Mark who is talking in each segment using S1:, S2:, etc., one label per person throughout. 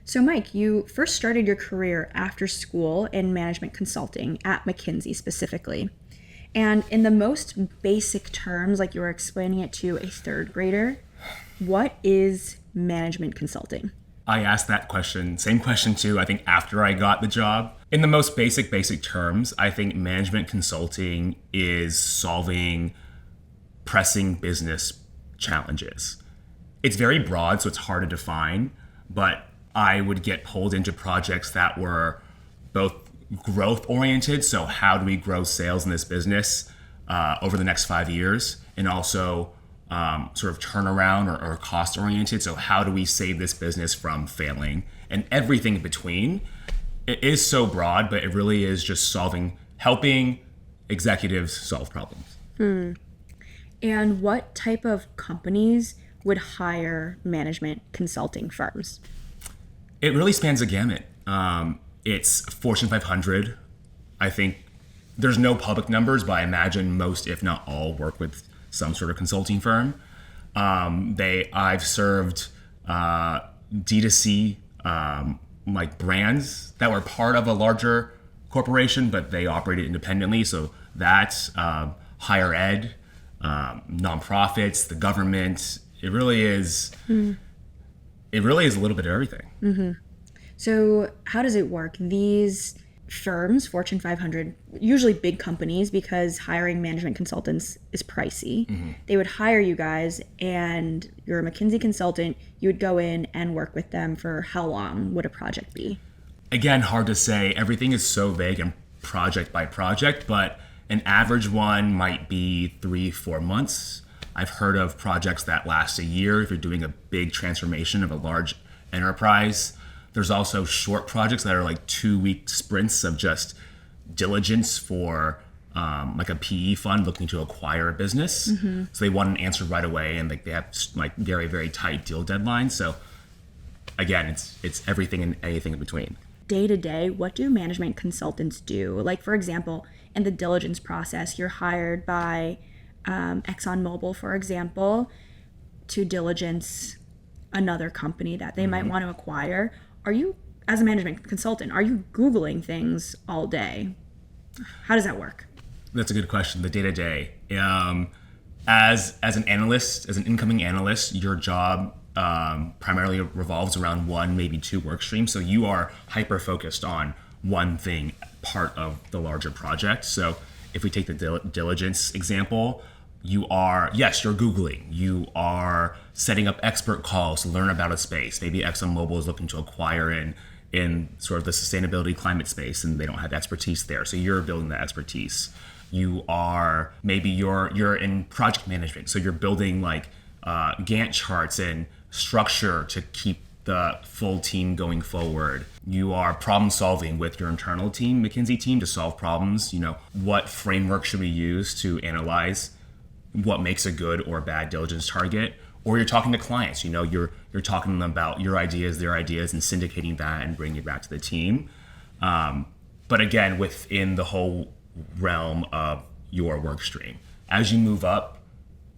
S1: So Mike, you first started your career after school in management consulting at McKinsey specifically. And in the most basic terms, like you were explaining it to a third grader, what is management consulting?
S2: I asked that question, same question too, I think after I got the job. In the most basic terms, I think management consulting is solving pressing business challenges. It's very broad, so it's hard to define, but I would get pulled into projects that were both growth oriented, so how do we grow sales in this business over the next 5 years, and also sort of turnaround or cost oriented, so how do we save this business from failing, and everything in between. It is so broad, but it really is just helping executives solve problems.
S1: And what type of companies would hire management consulting firms?
S2: It really spans a gamut. It's Fortune 500. I think there's no public numbers, but I imagine most, if not all, work with some sort of consulting firm. I've served D2C like brands that were part of a larger corporation, but they operated independently. So that's higher ed, nonprofits, the government. It really is. It really is a little bit of everything.
S1: Mm-hmm. So how does it work? These firms, Fortune 500, usually big companies, because hiring management consultants is pricey. Mm-hmm. They would hire you guys, and you're a McKinsey consultant. You would go in and work with them for how long would a project be?
S2: Again, hard to say. Everything is so vague and project by project, but an average one might be 3-4 months. I've heard of projects that last a year if you're doing a big transformation of a large enterprise. There's also short projects that are like 2-week sprints of just diligence for like a PE fund looking to acquire a business. Mm-hmm. So they want an answer right away, and they have like very, very tight deal deadlines. So again, it's everything and anything in between.
S1: Day to day, what do management consultants do? Like, for example, in the diligence process, you're hired by ExxonMobil, for example, to diligence another company that they might want to acquire. Are you, as a management consultant, are you Googling things all day? How does that work?
S2: That's a good question. The day-to-day. As an analyst, as an incoming analyst, your job primarily revolves around 1, maybe 2 work streams. So you are hyper-focused on one thing, part of the larger project. So if we take the diligence example, you're Googling. You are setting up expert calls to learn about a space. Maybe ExxonMobil is looking to acquire in sort of the sustainability climate space, and they don't have expertise there. So you're building that expertise. You're in project management. So you're building like Gantt charts and structure to keep the full team going forward. You are problem solving with your internal team, McKinsey team, to solve problems. What framework should we use to analyze what makes a good or bad diligence target? Or you're talking to clients, you're talking to them about your ideas, their ideas, and syndicating that and bringing it back to the team. But again, within the whole realm of your work stream. As you move up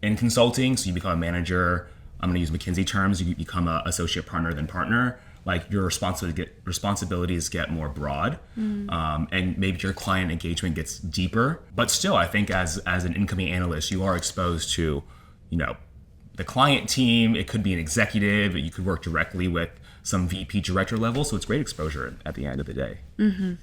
S2: in consulting, so you become a manager, I'm going to use McKinsey terms, you become an associate partner, then partner, like your responsibilities get more broad, and maybe your client engagement gets deeper. But still, I think as an incoming analyst, you are exposed to, the client team. It could be an executive. You could work directly with some VP director level. So it's great exposure at the end of the day. Mm-hmm.